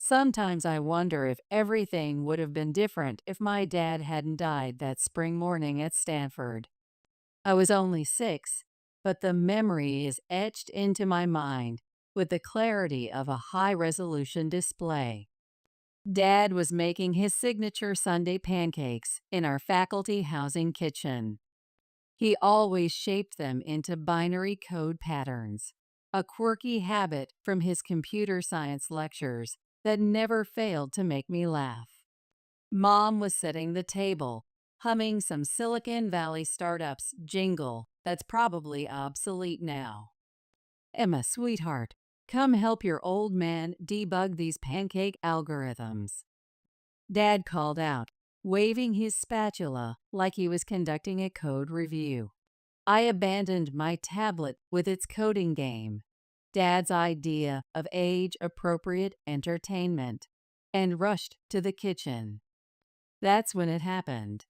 Sometimes I wonder if everything would have been different if my dad hadn't died that spring morning at Stanford. I was only 6, but the memory is etched into my mind with the clarity of a high-resolution display. Dad was making his signature Sunday pancakes in our faculty housing kitchen. He always shaped them into binary code patterns, a quirky habit from his computer science lectures that never failed to make me laugh. Mom was setting the table, humming some Silicon Valley startups jingle that's probably obsolete now. Emma, sweetheart, come help your old man debug these pancake algorithms. Dad called out, waving his spatula like he was conducting a code review. I abandoned my tablet with its coding game, Dad's idea of age-appropriate entertainment, and rushed to the kitchen. That's when it happened.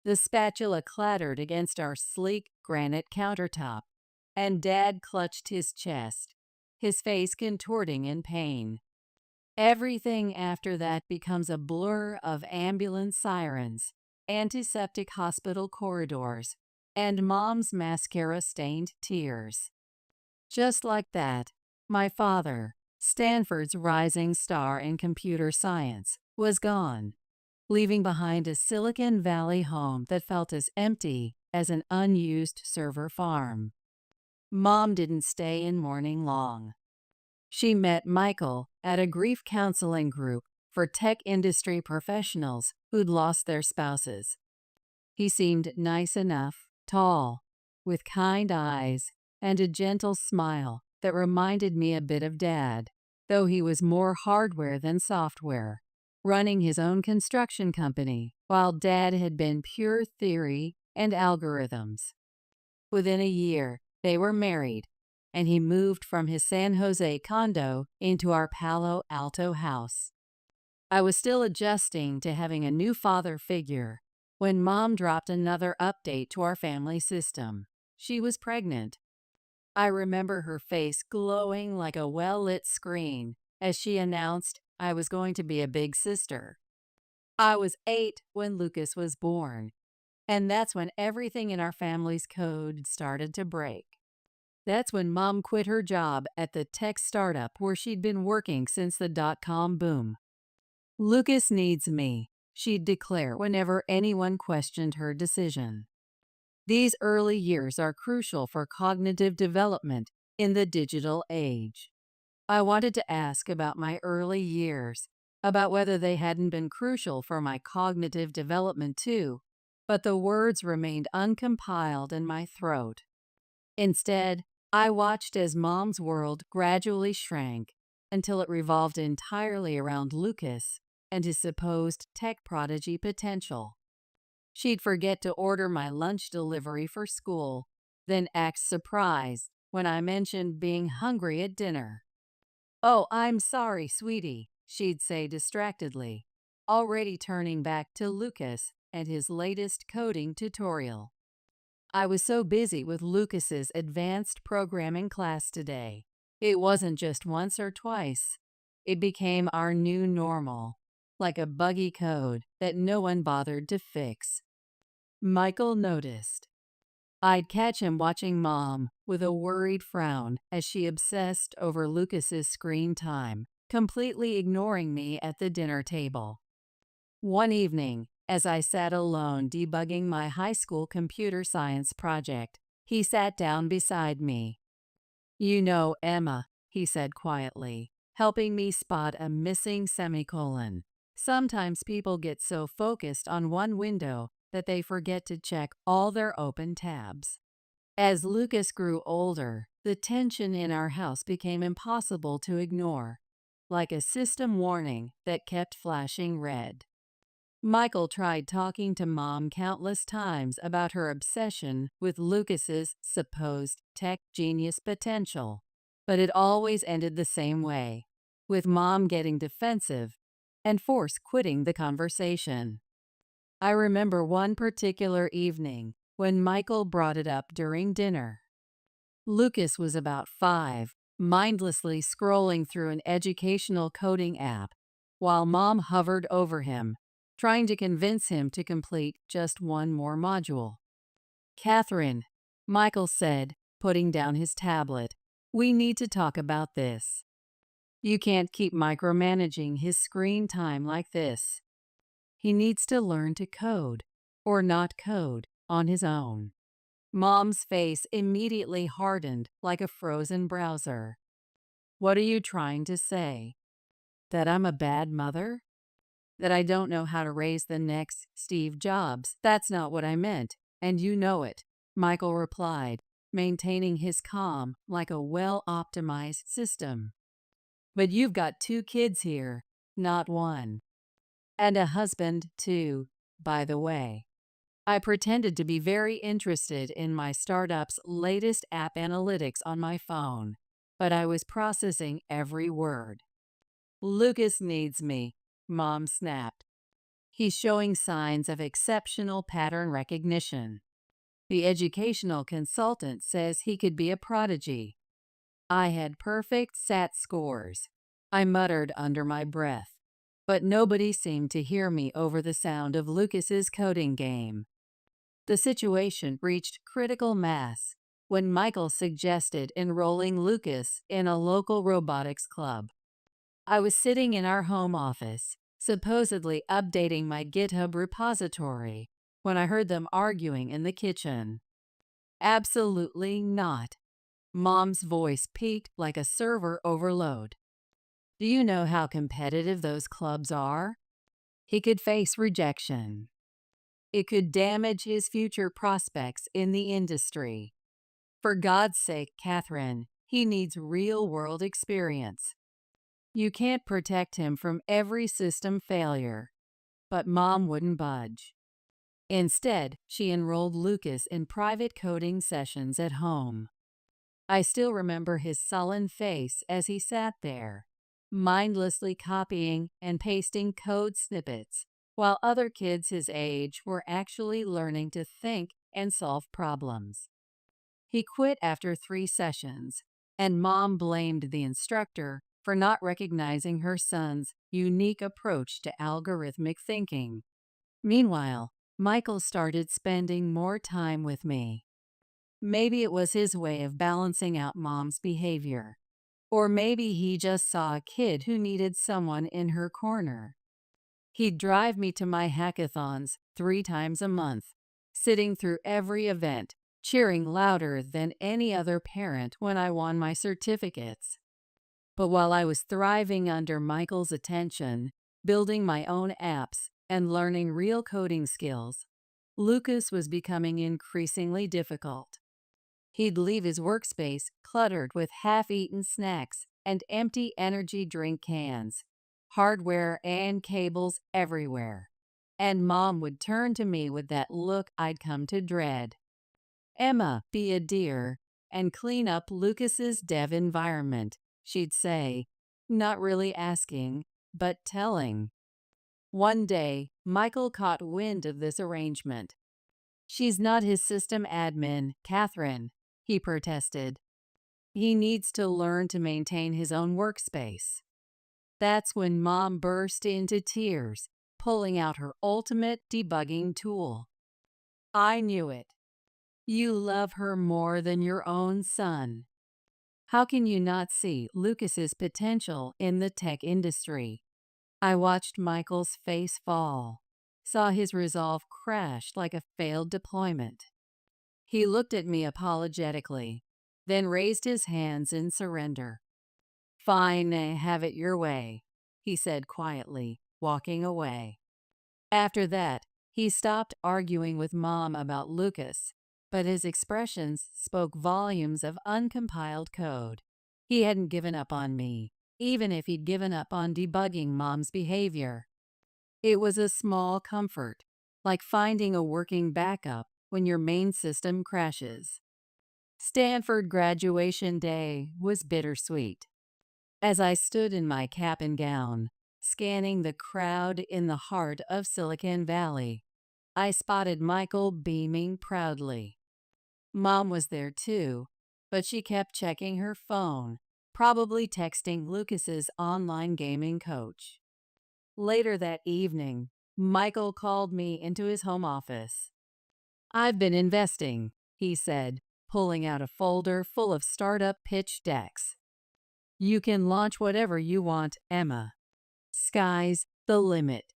The spatula clattered against our sleek granite countertop, and Dad clutched his chest, his face contorting in pain. Everything after that becomes a blur of ambulance sirens, antiseptic hospital corridors, and Mom's mascara-stained tears. Just like that, my father, Stanford's rising star in computer science, was gone, leaving behind a Silicon Valley home that felt as empty as an unused server farm. Mom didn't stay in mourning long. She met Michael at a grief counseling group for tech industry professionals who'd lost their spouses. He seemed nice enough, tall, with kind eyes and a gentle smile that reminded me a bit of Dad, though he was more hardware than software, running his own construction company, while Dad had been pure theory and algorithms. Within a year, they were married, and he moved from his San Jose condo into our Palo Alto house. I was still adjusting to having a new father figure when Mom dropped another update to our family system. She was pregnant. I remember her face glowing like a well-lit screen as she announced I was going to be a big sister. I was 8 when Lucas was born, and that's when everything in our family's code started to break. That's when Mom quit her job at the tech startup where she'd been working since the dot-com boom. Lucas needs me, she'd declare whenever anyone questioned her decision. These early years are crucial for cognitive development in the digital age. I wanted to ask about my early years, about whether they hadn't been crucial for my cognitive development too, but the words remained uncompiled in my throat. Instead, I watched as Mom's world gradually shrank until it revolved entirely around Lucas and his supposed tech prodigy potential. She'd forget to order my lunch delivery for school, then act surprised when I mentioned being hungry at dinner. "Oh, I'm sorry, sweetie," she'd say distractedly, already turning back to Lucas and his latest coding tutorial. I was so busy with Lucas's advanced programming class today. It wasn't just once or twice. It became our new normal, like a buggy code that no one bothered to fix. Michael noticed. I'd catch him watching Mom with a worried frown as she obsessed over Lucas's screen time, completely ignoring me at the dinner table. One evening, as I sat alone debugging my high school computer science project, he sat down beside me. "You know, Emma," he said quietly, helping me spot a missing semicolon. "Sometimes people get so focused on one window that they forget to check all their open tabs." As Lucas grew older, the tension in our house became impossible to ignore, like a system warning that kept flashing red. Michael tried talking to Mom countless times about her obsession with Lucas's supposed tech genius potential, but it always ended the same way, with Mom getting defensive and force quitting the conversation. I remember one particular evening when Michael brought it up during dinner. Lucas was about 5, mindlessly scrolling through an educational coding app while Mom hovered over him, trying to convince him to complete just one more module. "Catherine," Michael said, putting down his tablet, "we need to talk about this. You can't keep micromanaging his screen time like this. He needs to learn to code, or not code, on his own." Mom's face immediately hardened like a frozen browser. "What are you trying to say? That I'm a bad mother? That I don't know how to raise the next Steve Jobs? That's not what I meant, and you know it," Michael replied, maintaining his calm like a well-optimized system. "But you've got 2 kids here, not 1. And a husband, too, by the way." I pretended to be very interested in my startup's latest app analytics on my phone, but I was processing every word. "Lucas needs me," Mom snapped. "He's showing signs of exceptional pattern recognition. The educational consultant says he could be a prodigy." I had perfect SAT scores, I muttered under my breath, but nobody seemed to hear me over the sound of Lucas's coding game. The situation reached critical mass when Michael suggested enrolling Lucas in a local robotics club. I was sitting in our home office, supposedly updating my GitHub repository, when I heard them arguing in the kitchen. "Absolutely not." Mom's voice peaked like a server overload. "Do you know how competitive those clubs are? He could face rejection. It could damage his future prospects in the industry. For God's sake, Catherine, he needs real-world experience. You can't protect him from every system failure." But Mom wouldn't budge. Instead, she enrolled Lucas in private coding sessions at home. I still remember his sullen face as he sat there, mindlessly copying and pasting code snippets, while other kids his age were actually learning to think and solve problems. He quit after 3 sessions, and Mom blamed the instructor for not recognizing her son's unique approach to algorithmic thinking. Meanwhile, Michael started spending more time with me. Maybe it was his way of balancing out Mom's behavior. Or maybe he just saw a kid who needed someone in her corner. He'd drive me to my hackathons 3 times a month, sitting through every event, cheering louder than any other parent when I won my certificates. But while I was thriving under Michael's attention, building my own apps, and learning real coding skills, Lucas was becoming increasingly difficult. He'd leave his workspace cluttered with half-eaten snacks and empty energy drink cans, hardware and cables everywhere. And Mom would turn to me with that look I'd come to dread. "Emma, be a dear and clean up Lucas's dev environment," she'd say, not really asking, but telling. One day, Michael caught wind of this arrangement. "She's not his system admin, Catherine," he protested. "He needs to learn to maintain his own workspace." That's when Mom burst into tears, pulling out her ultimate debugging tool. "I knew it. You love her more than your own son. How can you not see Lucas's potential in the tech industry?" I watched Michael's face fall, saw his resolve crash like a failed deployment. He looked at me apologetically, then raised his hands in surrender. "Fine, have it your way," he said quietly, walking away. After that, he stopped arguing with Mom about Lucas, but his expressions spoke volumes of uncompiled code. He hadn't given up on me, even if he'd given up on debugging Mom's behavior. It was a small comfort, like finding a working backup when your main system crashes. Stanford graduation day was bittersweet. As I stood in my cap and gown, scanning the crowd in the heart of Silicon Valley, I spotted Michael beaming proudly. Mom was there too, but she kept checking her phone, probably texting Lucas's online gaming coach. Later that evening, Michael called me into his home office. "I've been investing," he said, pulling out a folder full of startup pitch decks. "You can launch whatever you want, Emma. Sky's the limit."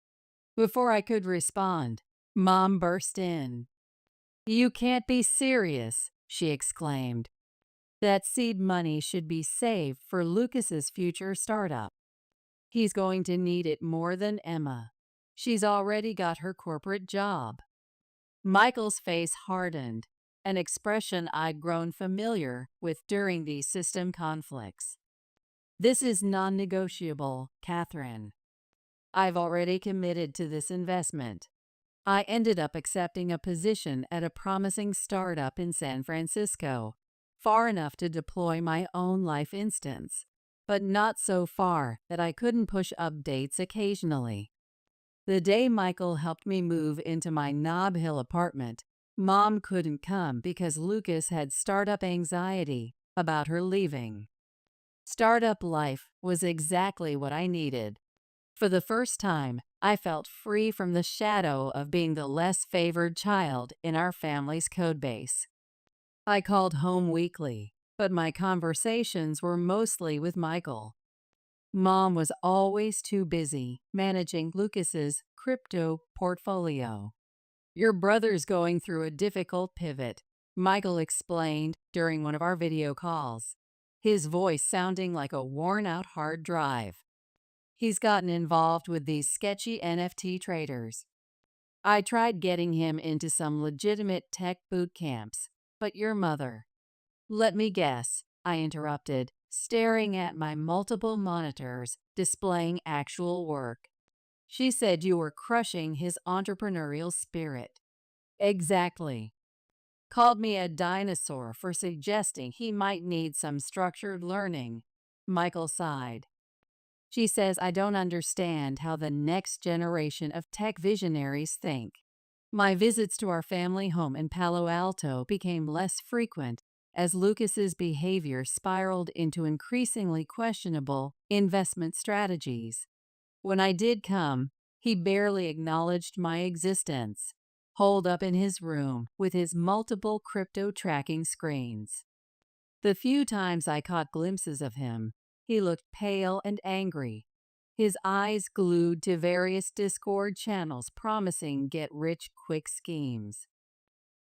Before I could respond, Mom burst in. "You can't be serious," she exclaimed. "That seed money should be saved for Lucas's future startup. He's going to need it more than Emma. She's already got her corporate job." Michael's face hardened, an expression I'd grown familiar with during these system conflicts. "This is non-negotiable, Catherine. I've already committed to this investment." I ended up accepting a position at a promising startup in San Francisco, far enough to deploy my own life instance, but not so far that I couldn't push updates occasionally. The day Michael helped me move into my Nob Hill apartment, Mom couldn't come because Lucas had startup anxiety about her leaving. Startup life was exactly what I needed. For the first time, I felt free from the shadow of being the less favored child in our family's codebase. I called home weekly, but my conversations were mostly with Michael. Mom was always too busy managing Lucas's crypto portfolio. "Your brother's going through a difficult pivot," Michael explained during one of our video calls, his voice sounding like a worn-out hard drive. "He's gotten involved with these sketchy NFT traders. I tried getting him into some legitimate tech boot camps, but your mother—" "Let me guess," I interrupted, staring at my multiple monitors displaying actual work. "She said you were crushing his entrepreneurial spirit." "Exactly. Called me a dinosaur for suggesting he might need some structured learning." Michael sighed. "She says I don't understand how the next generation of tech visionaries think." My visits to our family home in Palo Alto became less frequent as Lucas's behavior spiraled into increasingly questionable investment strategies. When I did come, he barely acknowledged my existence, holed up in his room with his multiple crypto tracking screens. The few times I caught glimpses of him, he looked pale and angry, his eyes glued to various Discord channels promising get-rich-quick schemes.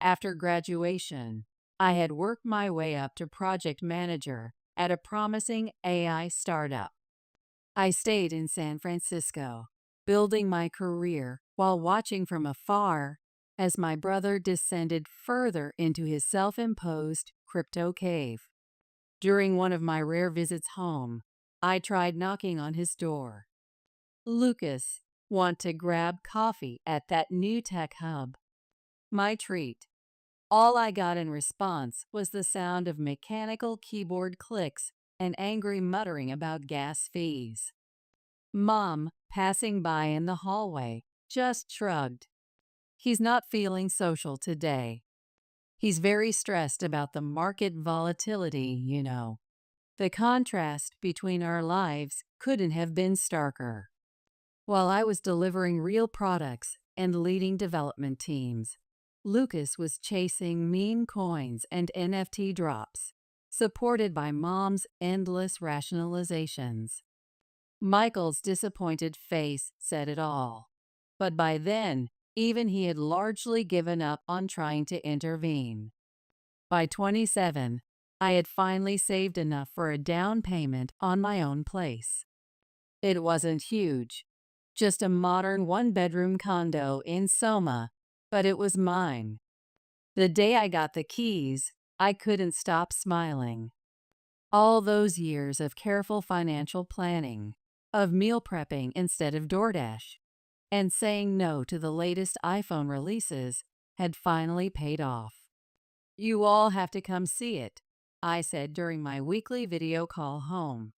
After graduation, I had worked my way up to project manager at a promising AI startup. I stayed in San Francisco, building my career while watching from afar as my brother descended further into his self-imposed crypto cave. During one of my rare visits home, I tried knocking on his door. "Lucas, want to grab coffee at that new tech hub?" My treat. All I got in response was the sound of mechanical keyboard clicks and angry muttering about gas fees. Mom, passing by in the hallway, just shrugged. "He's not feeling social today. He's very stressed about the market volatility, you know." The contrast between our lives couldn't have been starker. While I was delivering real products and leading development teams, Lucas was chasing meme coins and NFT drops, supported by Mom's endless rationalizations. Michael's disappointed face said it all. But by then, even he had largely given up on trying to intervene. By 27, I had finally saved enough for a down payment on my own place. It wasn't huge, just a modern one-bedroom condo in Soma, but it was mine. The day I got the keys, I couldn't stop smiling. All those years of careful financial planning, of meal prepping instead of DoorDash, and saying no to the latest iPhone releases had finally paid off. "You all have to come see it," I said during my weekly video call home.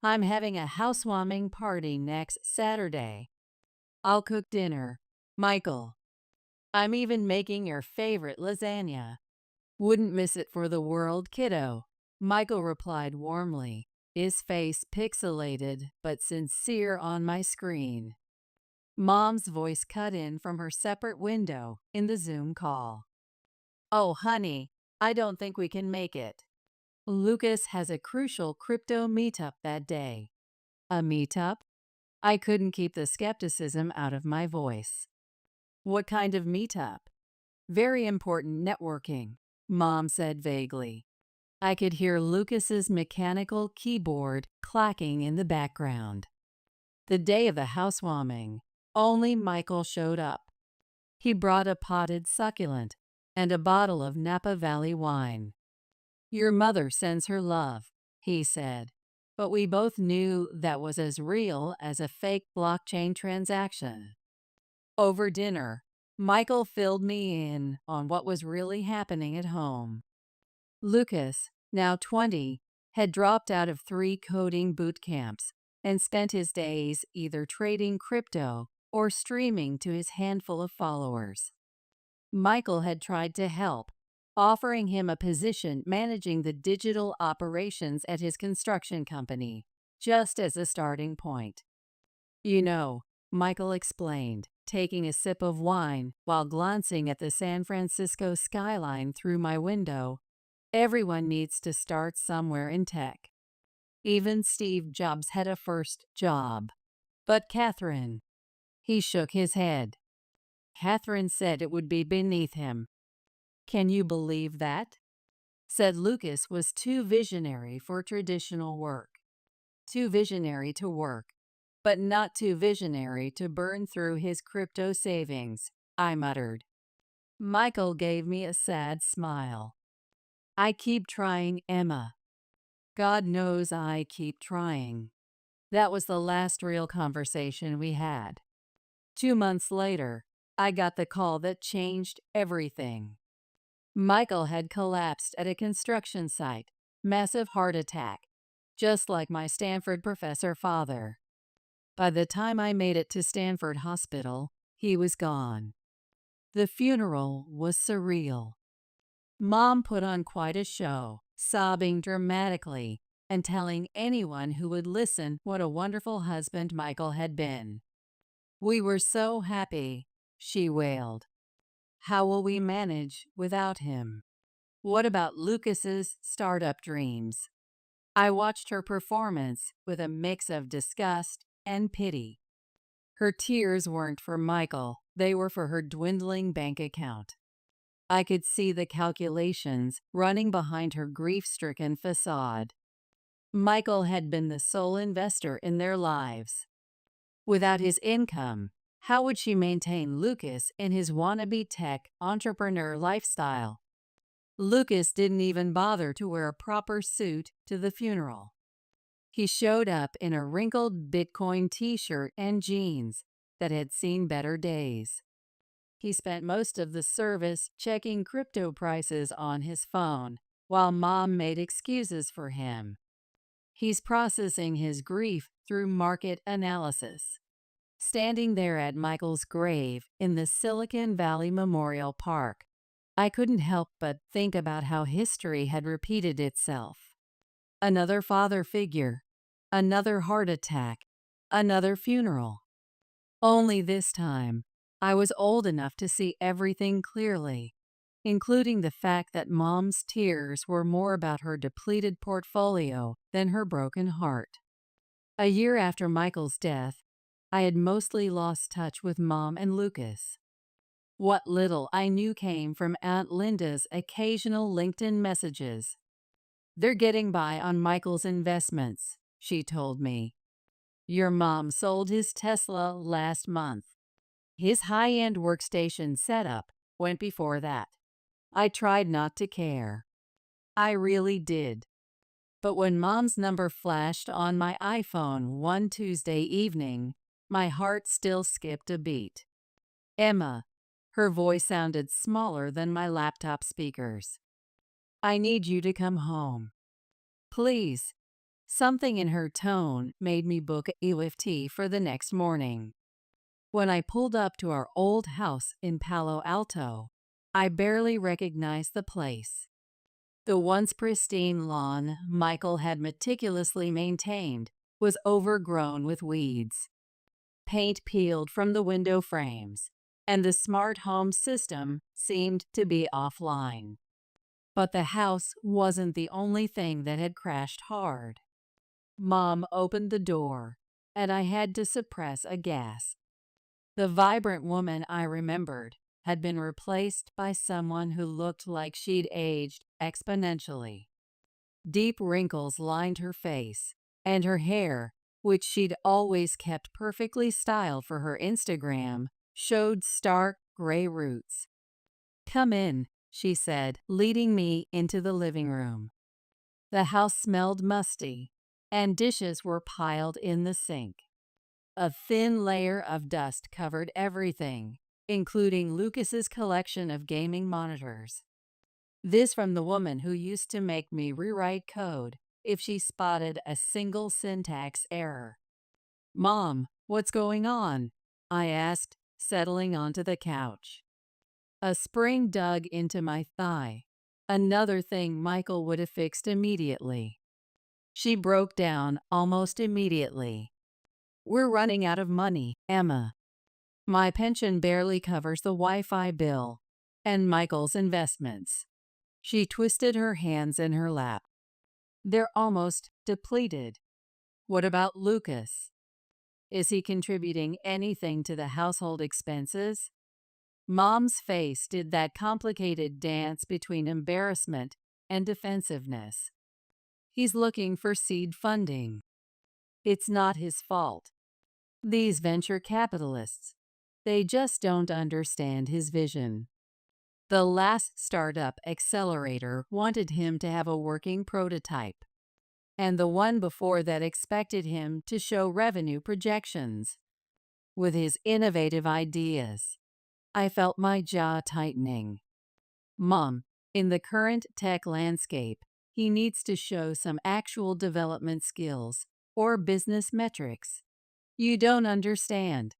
"I'm having a housewarming party next Saturday. I'll cook dinner. Michael, I'm even making your favorite lasagna." "Wouldn't miss it for the world, kiddo," Michael replied warmly. his face pixelated but sincere on my screen. Mom's voice cut in from her separate window in the Zoom call. "Oh, honey, I don't think we can make it. Lucas has a crucial crypto meetup that day." "A meetup?" I couldn't keep the skepticism out of my voice. "What kind of meetup?" "Very important networking," Mom said vaguely. I could hear Lucas's mechanical keyboard clacking in the background. The day of the housewarming, only Michael showed up. He brought a potted succulent and a bottle of Napa Valley wine. "Your mother sends her love," he said, but we both knew that was as real as a fake blockchain transaction. Over dinner, Michael filled me in on what was really happening at home. Lucas, now 20, had dropped out of 3 coding boot camps and spent his days either trading crypto or streaming to his handful of followers. Michael had tried to help, offering him a position managing the digital operations at his construction company, just as a starting point. "You know," Michael explained, taking a sip of wine while glancing at the San Francisco skyline through my window, "everyone needs to start somewhere in tech. Even Steve Jobs had a first job. But Catherine—" He shook his head. "Catherine said it would be beneath him." "Can you believe that?" Said Lucas was too visionary for traditional work. Too visionary to work, but not too visionary to burn through his crypto savings, I muttered. Michael gave me a sad smile. "I keep trying, Emma. God knows I keep trying." That was the last real conversation we had. 2 months later, I got the call that changed everything. Michael had collapsed at a construction site, massive heart attack, just like my Stanford professor father. By the time I made it to Stanford Hospital, he was gone. The funeral was surreal. Mom put on quite a show, sobbing dramatically and telling anyone who would listen what a wonderful husband Michael had been. "We were so happy," she wailed. "How will we manage without him?" What about Lucas's startup dreams? I watched her performance with a mix of disgust and pity. Her tears weren't for Michael, they were for her dwindling bank account. I could see the calculations running behind her grief-stricken facade. Michael had been the sole investor in their lives. Without his income, how would she maintain Lucas in his wannabe tech entrepreneur lifestyle? Lucas didn't even bother to wear a proper suit to the funeral. He showed up in a wrinkled Bitcoin t-shirt and jeans that had seen better days. He spent most of the service checking crypto prices on his phone, while Mom made excuses for him. He's processing his grief through market analysis. Standing there at Michael's grave in the Silicon Valley Memorial Park, I couldn't help but think about how history had repeated itself. Another father figure, another heart attack, another funeral. Only this time, I was old enough to see everything clearly, including the fact that Mom's tears were more about her depleted portfolio than her broken heart. A year after Michael's death, I had mostly lost touch with Mom and Lucas. What little I knew came from Aunt Linda's occasional LinkedIn messages. "They're getting by on Michael's investments," she told me. "Your mom sold his Tesla last month." His high-end workstation setup went before that. I tried not to care. I really did. But when Mom's number flashed on my iPhone one Tuesday evening, my heart still skipped a beat. "Emma," her voice sounded smaller than my laptop speakers. "I need you to come home. Please." Something in her tone made me book a EFT for the next morning. When I pulled up to our old house in Palo Alto, I barely recognized the place. The once pristine lawn Michael had meticulously maintained was overgrown with weeds. Paint peeled from the window frames, and the smart home system seemed to be offline. But the house wasn't the only thing that had crashed hard. Mom opened the door, and I had to suppress a gasp. The vibrant woman I remembered had been replaced by someone who looked like she'd aged exponentially. Deep wrinkles lined her face, and her hair, which she'd always kept perfectly styled for her Instagram, showed stark gray roots. "Come in," she said, leading me into the living room. The house smelled musty, and dishes were piled in the sink. A thin layer of dust covered everything, including Lucas's collection of gaming monitors. This from the woman who used to make me rewrite code if she spotted a single syntax error. "Mom, what's going on?" I asked, settling onto the couch. A spring dug into my thigh, another thing Michael would have fixed immediately. She broke down almost immediately. "We're running out of money, Emma. My pension barely covers the Wi-Fi bill and Michael's investments." She twisted her hands in her lap. "They're almost depleted. What about Lucas? Is he contributing anything to the household expenses?" Mom's face did that complicated dance between embarrassment and defensiveness. "He's looking for seed funding. It's not his fault. These venture capitalists, they just don't understand his vision. The last startup accelerator wanted him to have a working prototype, and the one before that expected him to show revenue projections. With his innovative ideas, I felt my jaw tightening. Mom, in the current tech landscape, he needs to show some actual development skills or business metrics. You don't understand."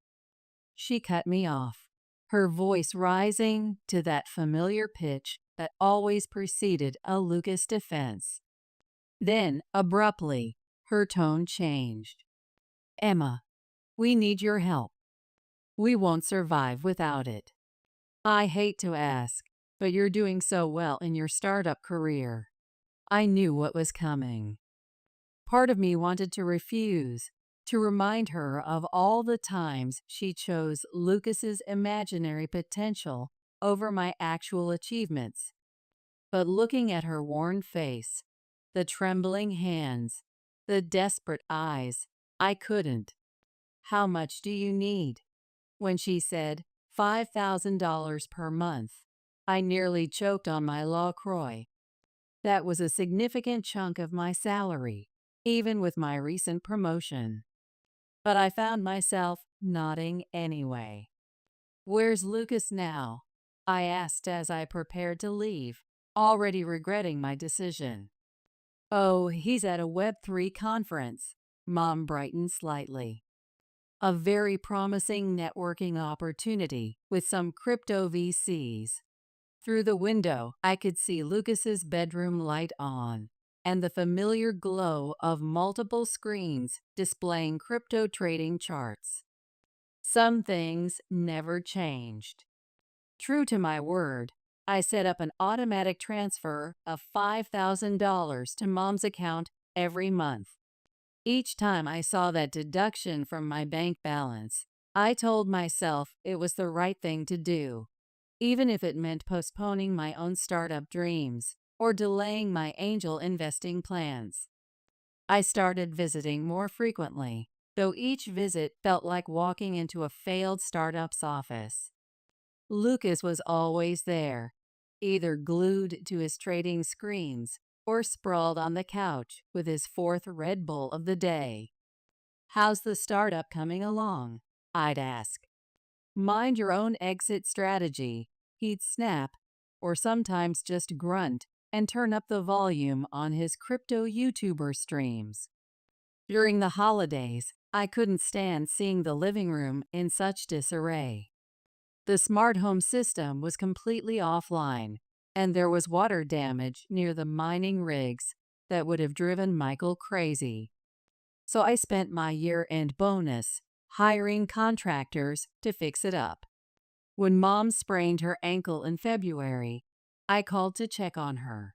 She cut me off, her voice rising to that familiar pitch that always preceded a Lucas defense. Then, abruptly, her tone changed. "Emma, we need your help. We won't survive without it. I hate to ask, but you're doing so well in your startup career." I knew what was coming. Part of me wanted to refuse, to remind her of all the times she chose Lucas's imaginary potential over my actual achievements. But looking at her worn face, the trembling hands, the desperate eyes, I couldn't. "How much do you need?" When she said $5,000 per month, I nearly choked on my LaCroix. That was a significant chunk of my salary, even with my recent promotion. But I found myself nodding anyway. "Where's Lucas now?" I asked as I prepared to leave, already regretting my decision. "Oh, he's at a Web3 conference." Mom brightened slightly. "A very promising networking opportunity with some crypto VCs." Through the window, I could see Lucas's bedroom light on, and the familiar glow of multiple screens displaying crypto trading charts. Some things never changed. True to my word, I set up an automatic transfer of $5,000 to Mom's account every month. Each time I saw that deduction from my bank balance, I told myself it was the right thing to do, even if it meant postponing my own startup dreams or delaying my angel investing plans. I started visiting more frequently, though each visit felt like walking into a failed startup's office. Lucas was always there, either glued to his trading screens or sprawled on the couch with his fourth Red Bull of the day. "How's the startup coming along?" I'd ask. "Mind your own exit strategy," he'd snap, or sometimes just grunt and turn up the volume on his crypto YouTuber streams. During the holidays, I couldn't stand seeing the living room in such disarray. The smart home system was completely offline, and there was water damage near the mining rigs that would have driven Michael crazy. So I spent my year-end bonus hiring contractors to fix it up. When Mom sprained her ankle in February, I called to check on her.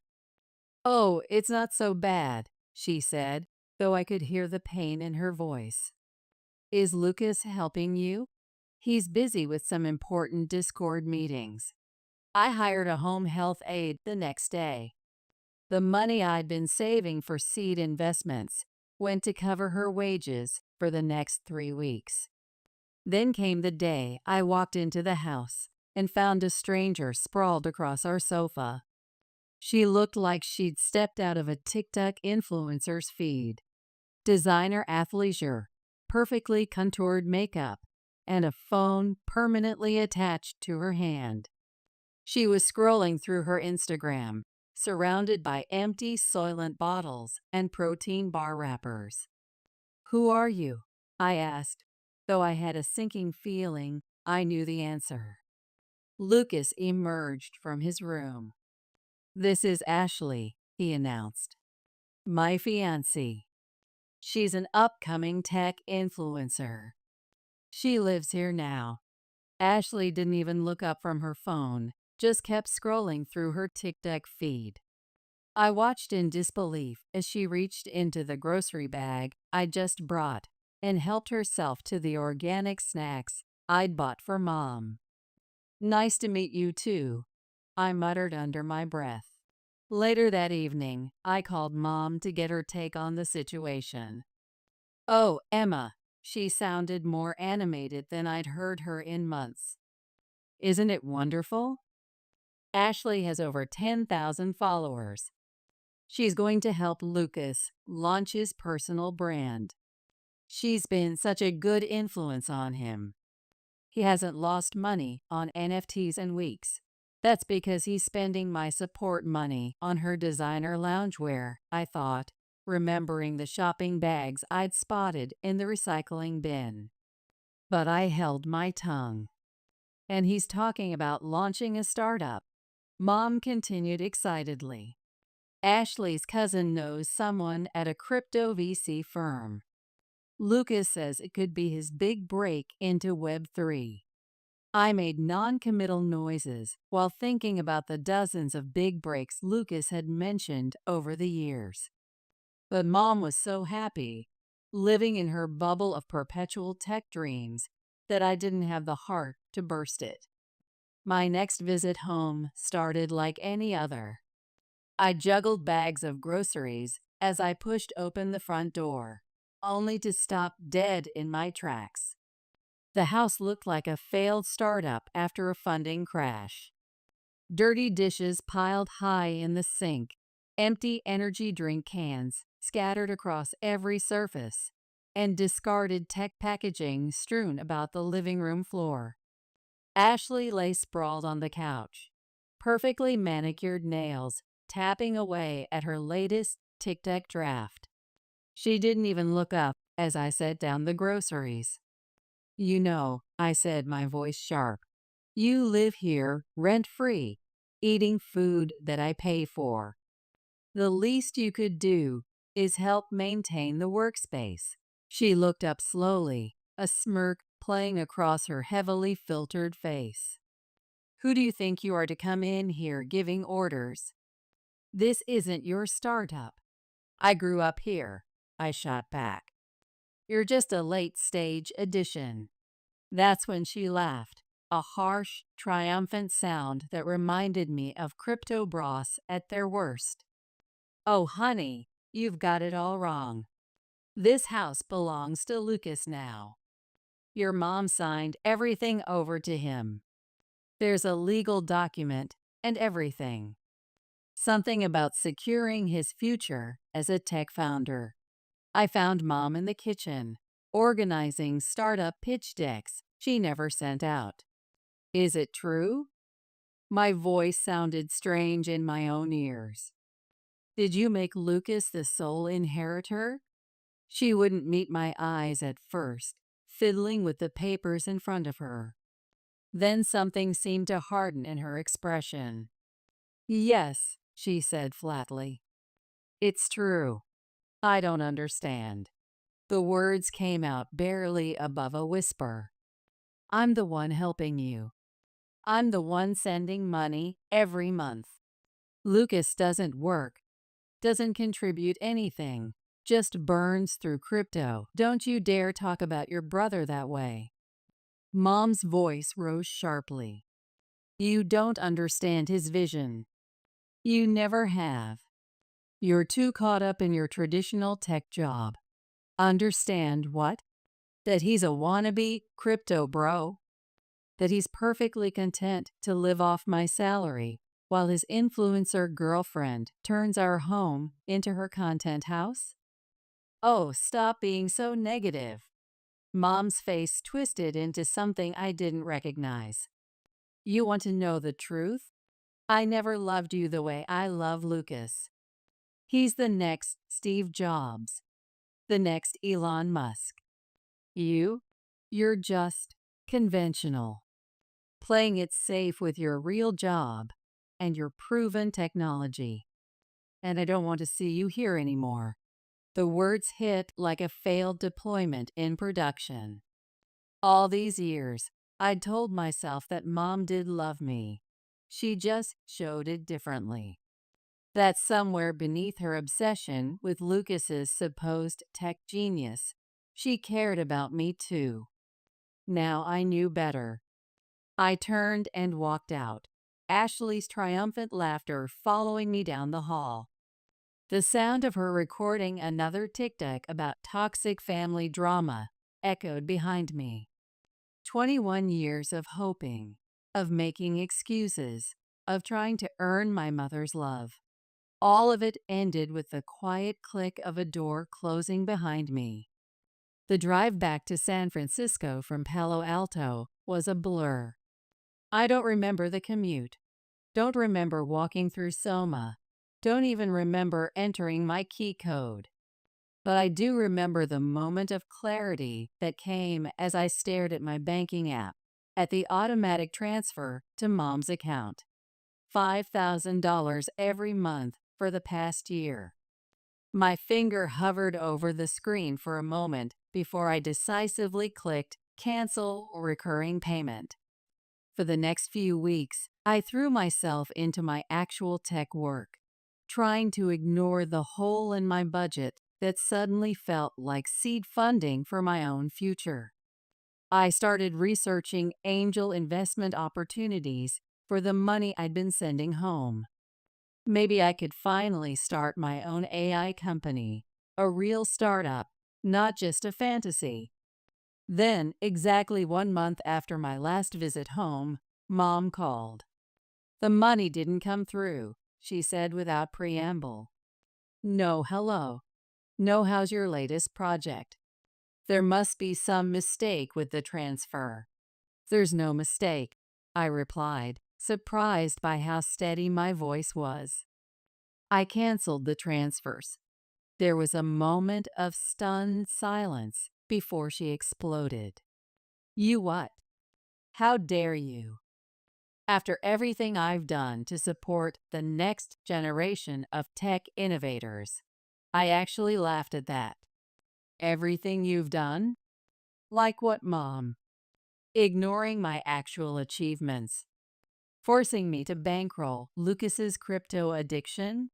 "Oh, it's not so bad," she said, though I could hear the pain in her voice. "Is Lucas helping you?" "He's busy with some important Discord meetings." I hired a home health aide the next day. The money I'd been saving for seed investments went to cover her wages for the next 3 weeks. Then came the day I walked into the house and found a stranger sprawled across our sofa. She looked like she'd stepped out of a TikTok influencer's feed. Designer athleisure, perfectly contoured makeup, and a phone permanently attached to her hand. She was scrolling through her Instagram, surrounded by empty Soylent bottles and protein bar wrappers. "Who are you?" I asked, though I had a sinking feeling I knew the answer. Lucas emerged from his room. "This is Ashley," he announced. "My fiancée. She's an upcoming tech influencer. She lives here now." Ashley didn't even look up from her phone, just kept scrolling through her TikTok feed. I watched in disbelief as she reached into the grocery bag I just brought and helped herself to the organic snacks I'd bought for Mom. "Nice to meet you too," I muttered under my breath. Later that evening, I called Mom to get her take on the situation. "Oh, Emma," she sounded more animated than I'd heard her in months. "Isn't it wonderful? Ashley has over 10,000 followers. She's going to help Lucas launch his personal brand. She's been such a good influence on him. He hasn't lost money on NFTs in weeks. That's because he's spending my support money on her designer loungewear," I thought, remembering the shopping bags I'd spotted in the recycling bin. But I held my tongue. "And he's talking about launching a startup," Mom continued excitedly. "Ashley's cousin knows someone at a crypto VC firm. Lucas says it could be his big break into Web3. I made non-committal noises while thinking about the dozens of big breaks Lucas had mentioned over the years. But Mom was so happy, living in her bubble of perpetual tech dreams, that I didn't have the heart to burst it. My next visit home started like any other. I juggled bags of groceries as I pushed open the front door, only to stop dead in my tracks. The house looked like a failed startup after a funding crash. Dirty dishes piled high in the sink, empty energy drink cans scattered across every surface, and discarded tech packaging strewn about the living room floor. Ashley lay sprawled on the couch, perfectly manicured nails tapping away at her latest TikTok draft. She didn't even look up as I set down the groceries. "You know," I said, my voice sharp, "you live here rent-free, eating food that I pay for. The least you could do is help maintain the workspace." She looked up slowly, a smirk playing across her heavily filtered face. "Who do you think you are to come in here giving orders? This isn't your startup." "I grew up here," I shot back. "You're just a late-stage addition." That's when she laughed, a harsh, triumphant sound that reminded me of crypto bros at their worst. "Oh, honey, you've got it all wrong. This house belongs to Lucas now. Your mom signed everything over to him. There's a legal document and everything. Something about securing his future as a tech founder." I found Mom in the kitchen, organizing startup pitch decks she never sent out. "Is it true?" My voice sounded strange in my own ears. "Did you make Lucas the sole inheritor?" She wouldn't meet my eyes at first, fiddling with the papers in front of her. Then something seemed to harden in her expression. Yes, she said flatly. It's true. I don't understand. The words came out barely above a whisper. I'm the one helping you. I'm the one sending money every month. Lucas doesn't work, doesn't contribute anything, just burns through crypto. Don't you dare talk about your brother that way. Mom's voice rose sharply. You don't understand his vision. You never have. You're too caught up in your traditional tech job. Understand what? That he's a wannabe crypto bro? That he's perfectly content to live off my salary while his influencer girlfriend turns our home into her content house? Oh, stop being so negative. Mom's face twisted into something I didn't recognize. You want to know the truth? I never loved you the way I love Lucas. He's the next Steve Jobs, the next Elon Musk. You're just conventional, playing it safe with your real job and your proven technology. And I don't want to see you here anymore. The words hit like a failed deployment in production. All these years, I'd told myself that Mom did love me. She just showed it differently. That somewhere beneath her obsession with Lucas's supposed tech genius, she cared about me too. Now I knew better. I turned and walked out, Ashley's triumphant laughter following me down the hall. The sound of her recording another TikTok about toxic family drama echoed behind me. 21 years of hoping, of making excuses, of trying to earn my mother's love. All of it ended with the quiet click of a door closing behind me. The drive back to San Francisco from Palo Alto was a blur. I don't remember the commute. Don't remember walking through Soma. Don't even remember entering my key code. But I do remember the moment of clarity that came as I stared at my banking app, at the automatic transfer to Mom's account. $5,000 every month for the past year. My finger hovered over the screen for a moment before I decisively clicked Cancel Recurring Payment. For the next few weeks, I threw myself into my actual tech work, trying to ignore the hole in my budget that suddenly felt like seed funding for my own future. I started researching angel investment opportunities for the money I'd been sending home. Maybe I could finally start my own AI company, a real startup, not just a fantasy. Then, exactly 1 month after my last visit home, Mom called. The money didn't come through, she said without preamble. No hello. No how's your latest project. There must be some mistake with the transfer. There's no mistake, I replied, surprised by how steady my voice was. I canceled the transfers. There was a moment of stunned silence before she exploded. You what? How dare you? After everything I've done to support the next generation of tech innovators, I actually laughed at that. Everything you've done? Like what, Mom? Ignoring my actual achievements. Forcing me to bankroll Lucas's crypto addiction?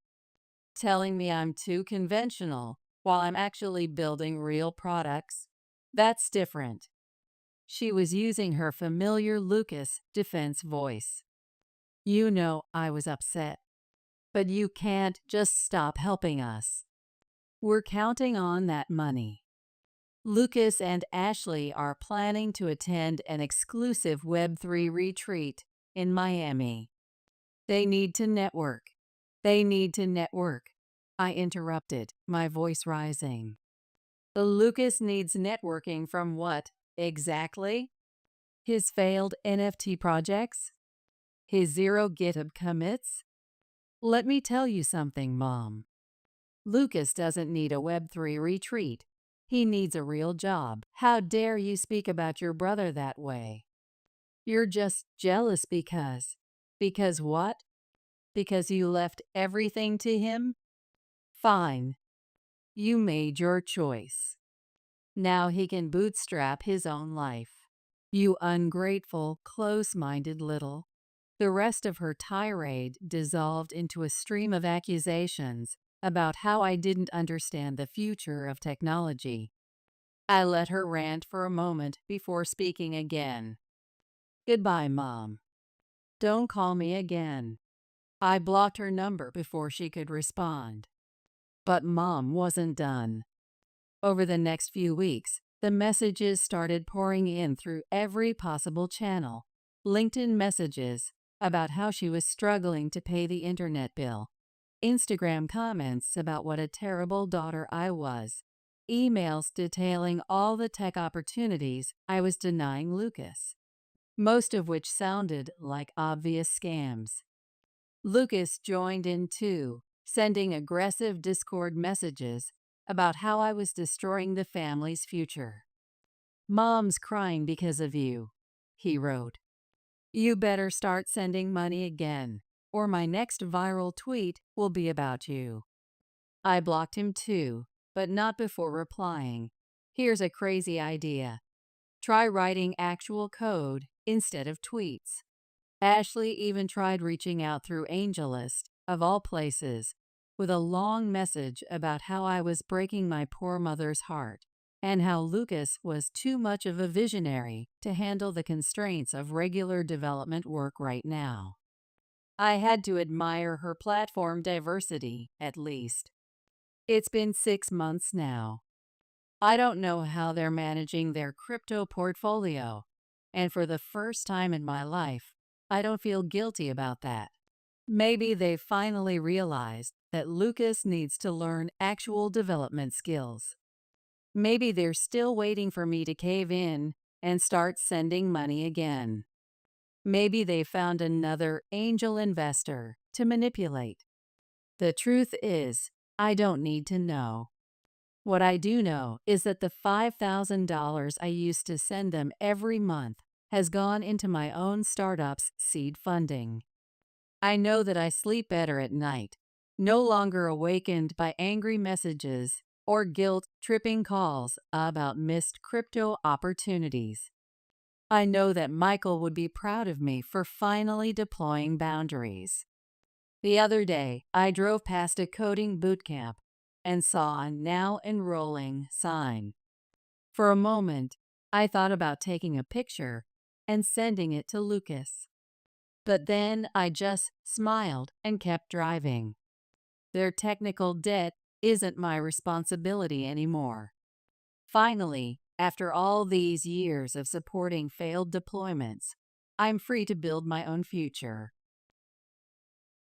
Telling me I'm too conventional while I'm actually building real products? That's different. She was using her familiar Lucas defense voice. You know I was upset, but you can't just stop helping us. We're counting on that money. Lucas and Ashley are planning to attend an exclusive Web3 retreat in Miami. They need to network. They need to network. I interrupted, my voice rising. The Lucas needs networking from what, exactly? His failed NFT projects? His zero GitHub commits? Let me tell you something, Mom. Lucas doesn't need a Web3 retreat. He needs a real job. How dare you speak about your brother that way? You're just jealous because what? Because you left everything to him? Fine. You made your choice. Now he can bootstrap his own life. You ungrateful, close-minded little. The rest of her tirade dissolved into a stream of accusations about how I didn't understand the future of technology. I let her rant for a moment before speaking again. Goodbye, Mom. Don't call me again. I blocked her number before she could respond. But Mom wasn't done. Over the next few weeks, the messages started pouring in through every possible channel. LinkedIn messages about how she was struggling to pay the internet bill. Instagram comments about what a terrible daughter I was. Emails detailing all the tech opportunities I was denying Lucas, most of which sounded like obvious scams. Lucas joined in too, sending aggressive Discord messages about how I was destroying the family's future. "Mom's crying because of you," he wrote. "You better start sending money again, or my next viral tweet will be about you." I blocked him too, but not before replying. "Here's a crazy idea. Try writing actual code instead of tweets." Ashley even tried reaching out through AngelList, of all places, with a long message about how I was breaking my poor mother's heart, and how Lucas was too much of a visionary to handle the constraints of regular development work right now. I had to admire her platform diversity, at least. It's been 6 months now. I don't know how they're managing their crypto portfolio, and for the first time in my life, I don't feel guilty about that. Maybe they finally realized that Lucas needs to learn actual development skills. Maybe they're still waiting for me to cave in and start sending money again. Maybe they found another angel investor to manipulate. The truth is, I don't need to know. What I do know is that the $5,000 I used to send them every month has gone into my own startup's seed funding. I know that I sleep better at night, no longer awakened by angry messages or guilt-tripping calls about missed crypto opportunities. I know that Michael would be proud of me for finally deploying boundaries. The other day, I drove past a coding bootcamp and saw a "Now Enrolling" sign. For a moment, I thought about taking a picture and sending it to Lucas. But then I just smiled and kept driving. Their technical debt isn't my responsibility anymore. Finally, after all these years of supporting failed deployments, I'm free to build my own future.